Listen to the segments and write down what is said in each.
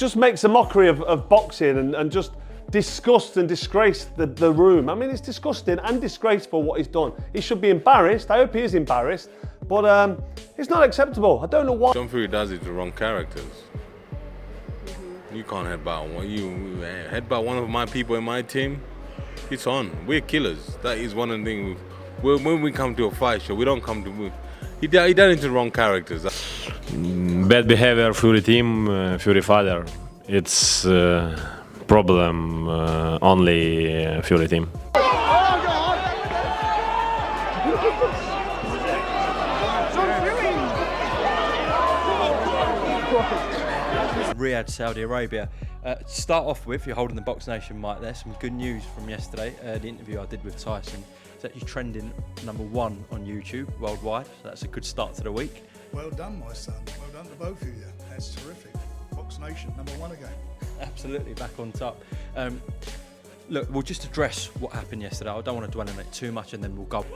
just makes a mockery of boxing and just disgust and disgrace the room. I mean, it's disgusting and disgraceful what he's done. He should be embarrassed. I hope he is embarrassed, but it's not acceptable. I don't know why. John Fury does it to wrong characters. You can't headbutt one. You headbutt one of my people in my team, it's on. We're killers. That is one of the things. When we come to a fight show, we don't come to. He done it to wrong characters. Bad behavior, Fury team, Fury father. It's problem only Fury team. Riyadh, Saudi Arabia. To start off with, you're holding the Box Nation mic there. Some good news from yesterday. The interview I did with Tyson. It's actually trending #1 on YouTube worldwide. So that's a good start to the week. Well done, my son. Well done to both of you. That's terrific. Box Nation, #1 again. Absolutely, back on top. Look, we'll just address what happened yesterday. I don't want to dwell on it too much, and then we'll go.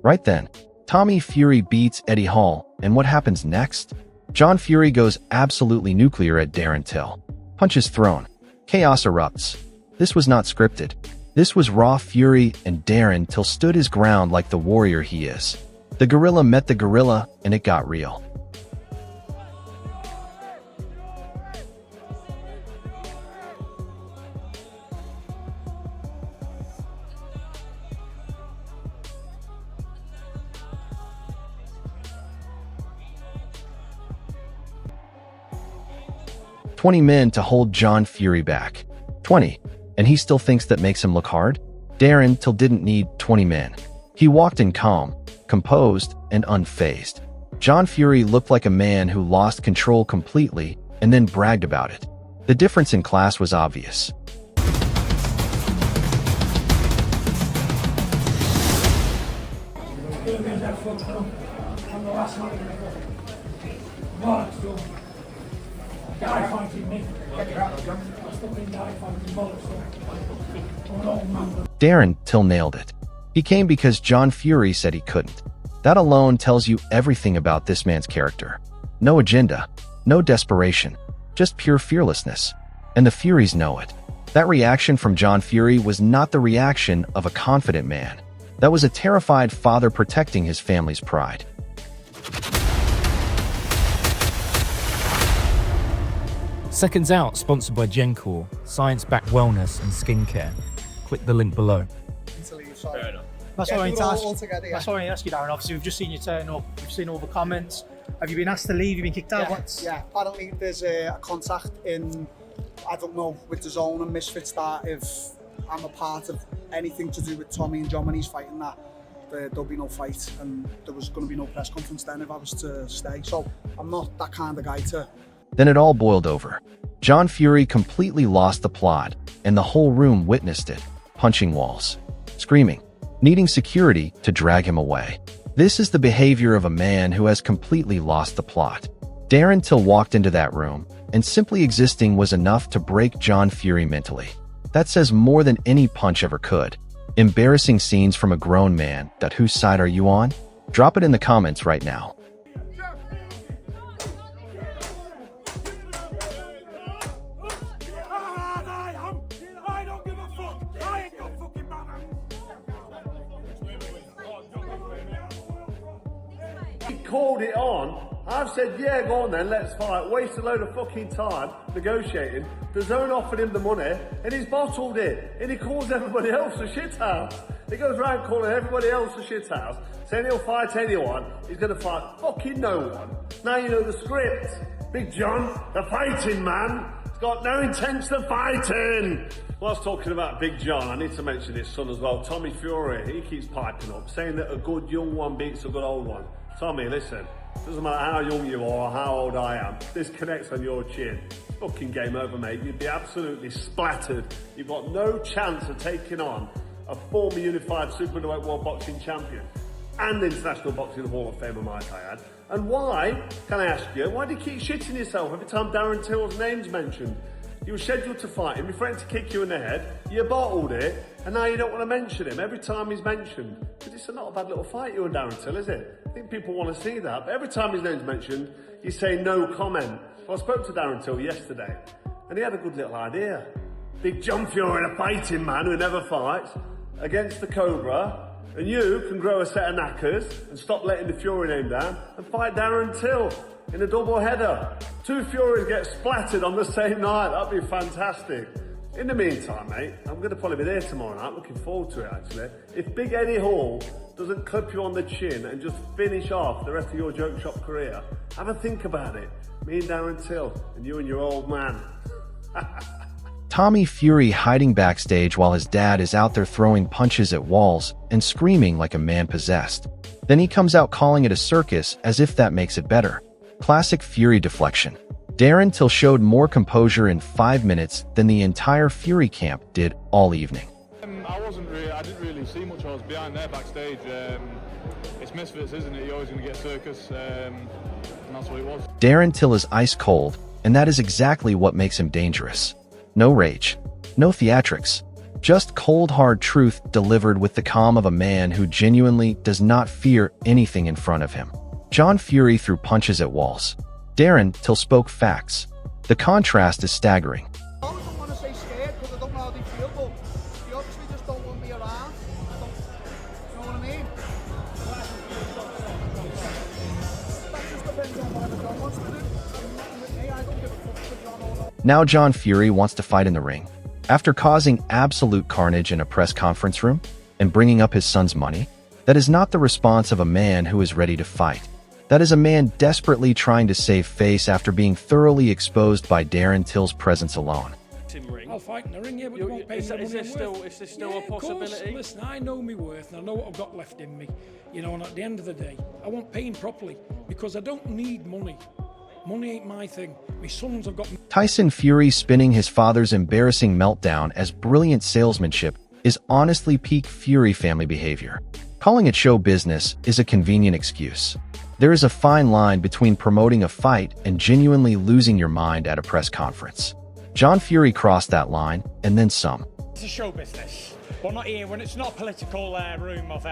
Right then, Tommy Fury beats Eddie Hall, and what happens next? John Fury goes absolutely nuclear at Darren Till. Punches thrown. Chaos erupts. This was not scripted. This was raw fury, and Darren Till stood his ground like the warrior he is. The gorilla met the gorilla, and it got real. "20 men to hold John Fury back. 20. And he still thinks that makes him look hard? Darren Till didn't need 20 men. He walked in calm, composed, and unfazed. John Fury looked like a man who lost control completely and then bragged about it. The difference in class was obvious. Darren Till nailed it. He came because John Fury said he couldn't. That alone tells you everything about this man's character. No agenda, no desperation, just pure fearlessness. And the Furies know it. That reaction from John Fury was not the reaction of a confident man. That was a terrified father protecting his family's pride. Seconds Out, sponsored by Gencor, science-backed wellness and skincare. Click the link below. Fair enough. That's what I need to ask. That's what I need to ask you, Darren. Obviously, we've just seen you turn up. We've seen all the comments. Have you been asked to leave? You've been kicked out? Yeah. Apparently, there's a contact in, I don't know, with the Zone and Misfits that if I'm a part of anything to do with Tommy and John when he's fighting that, there'll be no fight, and there was going to be no press conference then if I was to stay. So I'm not that kind of guy to. Then it all boiled over. John Fury completely lost the plot, and the whole room witnessed it, punching walls, screaming, needing security to drag him away. This is the behavior of a man who has completely lost the plot. Darren Till walked into that room, and simply existing was enough to break John Fury mentally. That says more than any punch ever could. Embarrassing scenes from a grown man. Whose side are you on? Drop it in the comments right now. He called it on. I've said, yeah, go on then, let's fight. Waste a load of fucking time negotiating. The Zone offered him the money, and he's bottled it. And he calls everybody else a shithouse. He goes around calling everybody else a shithouse, saying he'll fight anyone. He's going to fight fucking no one. Now you know the script. Big John, the fighting man, has got no intention of fighting. Whilst talking about Big John, I need to mention his son as well, Tommy Fury. He keeps piping up, saying that a good young one beats a good old one. Tommy, listen, doesn't matter how young you are or how old I am, this connects on your chin. Fucking game over, mate. You'd be absolutely splattered. You've got no chance of taking on a former unified super middleweight world boxing champion and International Boxing Hall of Famer, might I add. And why, can I ask you, why do you keep shitting yourself every time Darren Till's name's mentioned? You were scheduled to fight him, you threatened to kick you in the head, you bottled it, and now you don't want to mention him every time he's mentioned. Because it's not a bad little fight, you and Darren Till, is it? I think people want to see that, but every time his name's mentioned, you say no comment. Well, I spoke to Darren Till yesterday, and he had a good little idea. Big John Fury, a fighting man who never fights, against the Cobra, and you can grow a set of knackers and stop letting the Fury name down and fight Darren Till in a double header. 2 Furies get splattered on the same night. That'd be fantastic. In the meantime, mate, I'm going to probably be there tomorrow night. Looking forward to it, actually. If Big Eddie Hall doesn't clip you on the chin and just finish off the rest of your joke shop career, have a think about it. Me and Darren Till, and you and your old man. Tommy Fury hiding backstage while his dad is out there throwing punches at walls and screaming like a man possessed. Then he comes out calling it a circus as if that makes it better. Classic Fury deflection. Darren Till showed more composure in 5 minutes than the entire Fury camp did all evening. I didn't really see much. I was behind there backstage. It's misfits, isn't it? You're always going to get a circus, and that's what it was. Darren Till is ice cold, and that is exactly what makes him dangerous. No rage, no theatrics, just cold hard truth delivered with the calm of a man who genuinely does not fear anything in front of him. John Fury threw punches at walls. Darren Till spoke facts. The contrast is staggering. I don't want to say scared because I don't know how they feel, but they obviously just don't want me around. You know what I mean? That just depends on whatever John wants to do. I don't give a fuck for John or not. Now John Fury wants to fight in the ring. After causing absolute carnage in a press conference room and bringing up his son's money, that is not the response of a man who is ready to fight. That is a man desperately trying to save face after being thoroughly exposed by Darren Till's presence alone. I'll fight in the ring, yeah, but you won't pay me the money I'm worth. Is this still a possibility? Of course. Listen, I know my worth and I know what I've got left in me. You know, and at the end of the day, I want paying properly because I don't need money. Money ain't my thing. My sons have got... Tyson Fury spinning his father's embarrassing meltdown as brilliant salesmanship is honestly peak Fury family behavior. Calling it show business is a convenient excuse. There is a fine line between promoting a fight and genuinely losing your mind at a press conference. John Fury crossed that line, and then some. It's a show business. We're not here when it's not a political room of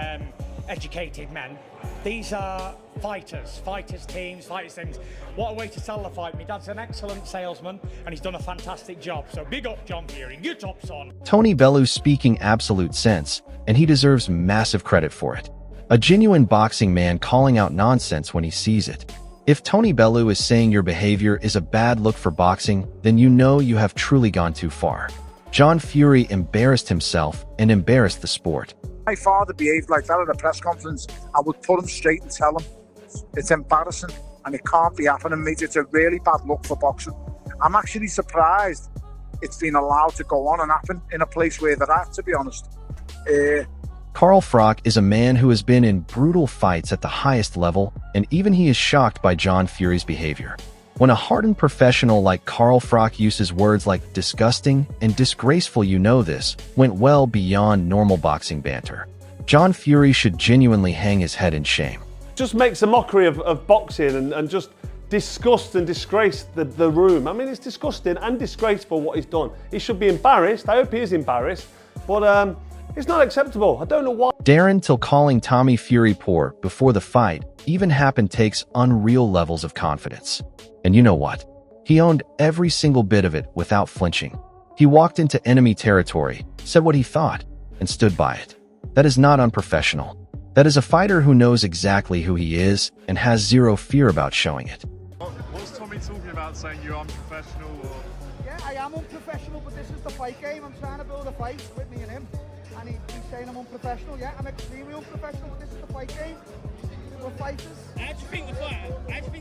educated men. These are fighters teams. What a way to sell the fight. My dad's an excellent salesman, and he's done a fantastic job. So big up, John Fury. Get up, son. Tony Bellew speaking absolute sense, and he deserves massive credit for it. A genuine boxing man calling out nonsense when he sees it. If Tony Bellew is saying your behavior is a bad look for boxing, then you know you have truly gone too far. John Fury embarrassed himself and embarrassed the sport. My father behaved like that at a press conference. I would put him straight and tell him, it's embarrassing and it can't be happening, mate. It's a really bad look for boxing. I'm actually surprised it's been allowed to go on and happen in a place where they're at, to be honest. Carl Froch is a man who has been in brutal fights at the highest level, and even he is shocked by John Fury's behavior. When a hardened professional like Carl Froch uses words like disgusting and disgraceful, you know this went well beyond normal boxing banter. John Fury should genuinely hang his head in shame. Just makes a mockery of boxing and just disgust and disgrace the room. I mean, it's disgusting and disgraceful what he's done. He should be embarrassed. I hope he is embarrassed, but it's not acceptable. I don't know why. Darren Till calling Tommy Fury poor before the fight even happened takes unreal levels of confidence. And you know what? He owned every single bit of it without flinching. He walked into enemy territory, said what he thought, and stood by it. That is not unprofessional. That is a fighter who knows exactly who he is and has zero fear about showing it. What's Tommy talking about, saying you're unprofessional? Or... Yeah, I am unprofessional, but this is the fight game. I'm trying to build a fight with me and him. And he's saying I'm unprofessional. Yeah, I'm extremely unprofessional, but this is the fight game. We're fighters. How do you think the fight actually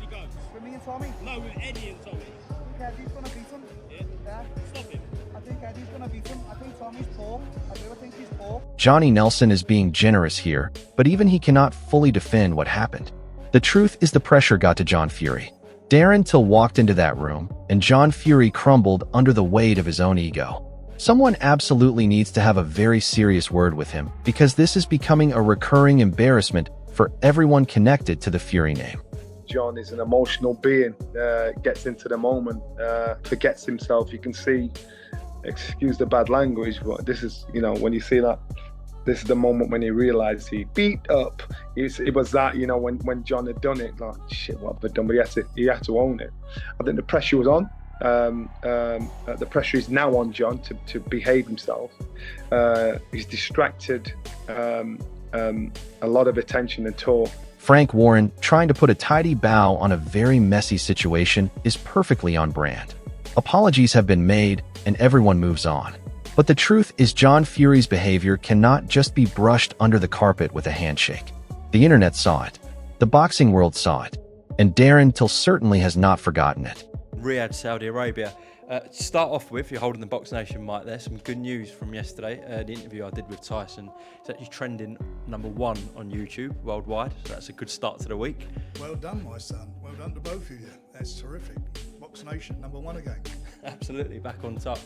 goes? With me and Tommy? No, with Eddie and Tommy. I think Eddie's going to beat him. Yeah? Stop him. I think Eddie's going to beat him. I think Tommy's poor. I think he's poor. Johnny Nelson is being generous here, but even he cannot fully defend what happened. The truth is the pressure got to John Fury. Darren Till walked into that room, and John Fury crumbled under the weight of his own ego. Someone absolutely needs to have a very serious word with him, because this is becoming a recurring embarrassment for everyone connected to the Fury name. John is an emotional being, gets into the moment, forgets himself. You can see, excuse the bad language, but this is, you know, when you see that, this is the moment when he realised he beat up. It was that, you know, when John had done it, like, shit, what have I done? But he had to own it. I think the pressure was on. The pressure is now on John to behave himself. He's distracted, a lot of attention and talk. Frank Warren, trying to put a tidy bow on a very messy situation, is perfectly on brand. Apologies have been made, and everyone moves on. But the truth is John Fury's behavior cannot just be brushed under the carpet with a handshake. The internet saw it. The boxing world saw it. And Darren Till certainly has not forgotten it. Riyadh, Saudi Arabia. To start off with, you're holding the Box Nation mic there. Some good news from yesterday. The interview I did with Tyson. It's actually trending #1 on YouTube worldwide. So that's a good start to the week. Well done, my son. Well done to both of you. That's terrific. Box Nation #1 again. Absolutely, back on top.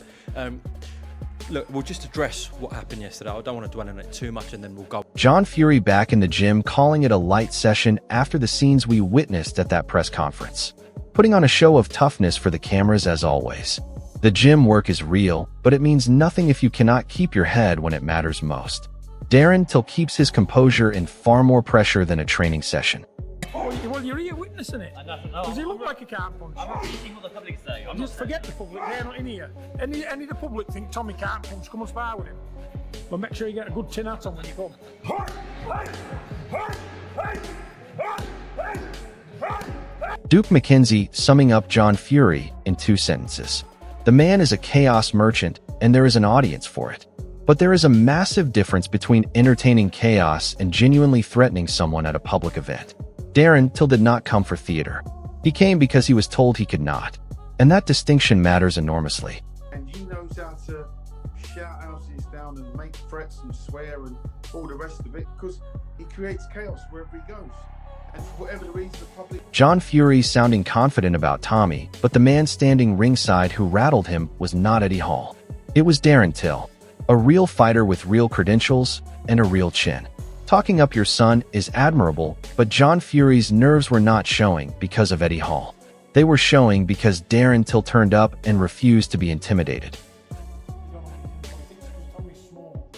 Look, we'll just address what happened yesterday. I don't want to dwell on it too much and then we'll go. John Fury back in the gym calling it a light session after the scenes we witnessed at that press conference. Putting on a show of toughness for the cameras as always. The gym work is real, but it means nothing if you cannot keep your head when it matters most. Darren Till keeps his composure in far more pressure than a training session. Well, you're here witnessing it. I don't know. Does he look like a can't punch? I'm not thinking what the public say. Just forget the public, they're not in here. Any of the public think Tommy can't punch, come and spar with him. But make sure you get a good tin hat on when you come. Duke McKenzie summing up John Fury in 2 sentences. The man is a chaos merchant, and there is an audience for it. But there is a massive difference between entertaining chaos and genuinely threatening someone at a public event. Darren Till did not come for theater. He came because he was told he could not. And that distinction matters enormously. And he knows how to shout houses down and make threats and swear and all the rest of it because he creates chaos wherever he goes. And for whatever the reason, the public... John Fury sounding confident about Tommy, but the man standing ringside who rattled him was not Eddie Hall. It was Darren Till, a real fighter with real credentials and a real chin. Talking up your son is admirable, but John Fury's nerves were not showing because of Eddie Hall. They were showing because Darren Till turned up and refused to be intimidated. Tommy's small.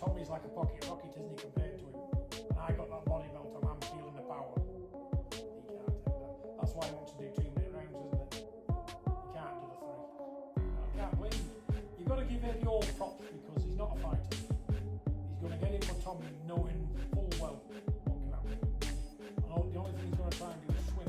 Tommy's like a pocket rocket, isn't he, compared to him? And I got that body belt and I'm feeling the power. He can't take that. That's why I want to do 2-minute rounds, isn't it? You can't do the 3. I can't blame you. You've got to give Eddie all props because he's not a fighter. He's going to get in with Tommy knowing full well what can happen. And the only thing he's going to try and do is swim.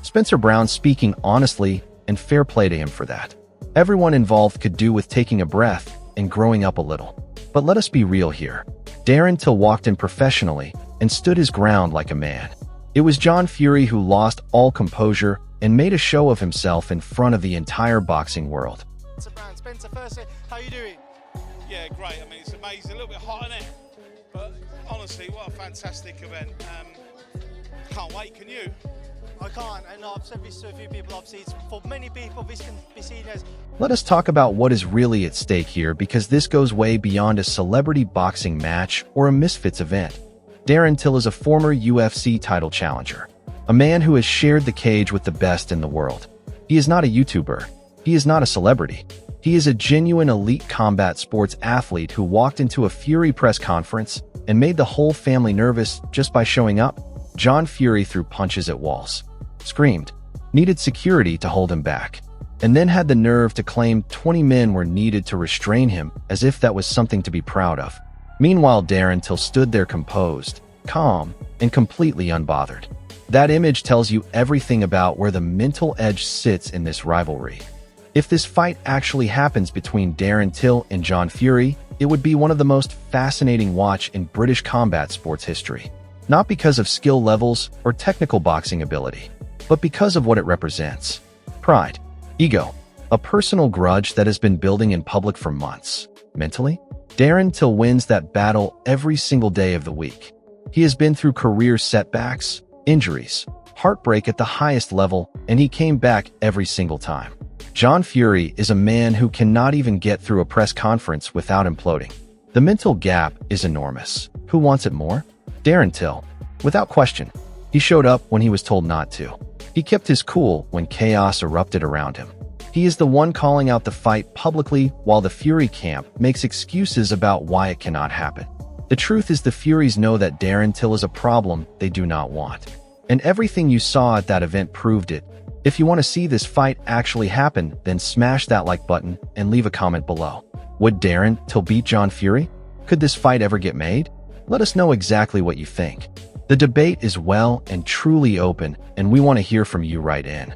Spencer Brown speaking honestly, and fair play to him for that. Everyone involved could do with taking a breath and growing up a little. But let us be real here. Darren Till walked in professionally and stood his ground like a man. It was John Fury who lost all composure and made a show of himself in front of the entire boxing world. Spencer Brown. Spencer, firstly, how are you doing? Yeah, great. I mean, it's amazing. A little bit hot in it, but honestly, what a fantastic event. Can't wait, can you? I can't, and I've said this to a few people, obviously, for many people, this can be seen as... Let us talk about what is really at stake here because this goes way beyond a celebrity boxing match or a Misfits event. Darren Till is a former UFC title challenger, a man who has shared the cage with the best in the world. He is not a YouTuber. He is not a celebrity. He is a genuine elite combat sports athlete who walked into a Fury press conference and made the whole family nervous just by showing up. John Fury threw punches at walls, screamed, needed security to hold him back, and then had the nerve to claim 20 men were needed to restrain him as if that was something to be proud of. Meanwhile, Darren Till stood there composed, calm, and completely unbothered. That image tells you everything about where the mental edge sits in this rivalry. If this fight actually happens between Darren Till and John Fury, it would be one of the most fascinating watch in British combat sports history. Not because of skill levels or technical boxing ability, but because of what it represents. Pride, ego, a personal grudge that has been building in public for months. Mentally, Darren Till wins that battle every single day of the week. He has been through career setbacks, injuries, heartbreak at the highest level, and he came back every single time. John Fury is a man who cannot even get through a press conference without imploding. The mental gap is enormous. Who wants it more? Darren Till, without question. He showed up when he was told not to. He kept his cool when chaos erupted around him. He is the one calling out the fight publicly while the Fury camp makes excuses about why it cannot happen. The truth is the Furies know that Darren Till is a problem they do not want. And everything you saw at that event proved it. If you want to see this fight actually happen, then smash that like button and leave a comment below. Would Darren Till beat John Fury? Could this fight ever get made? Let us know exactly what you think. The debate is well and truly open, and we want to hear from you right in.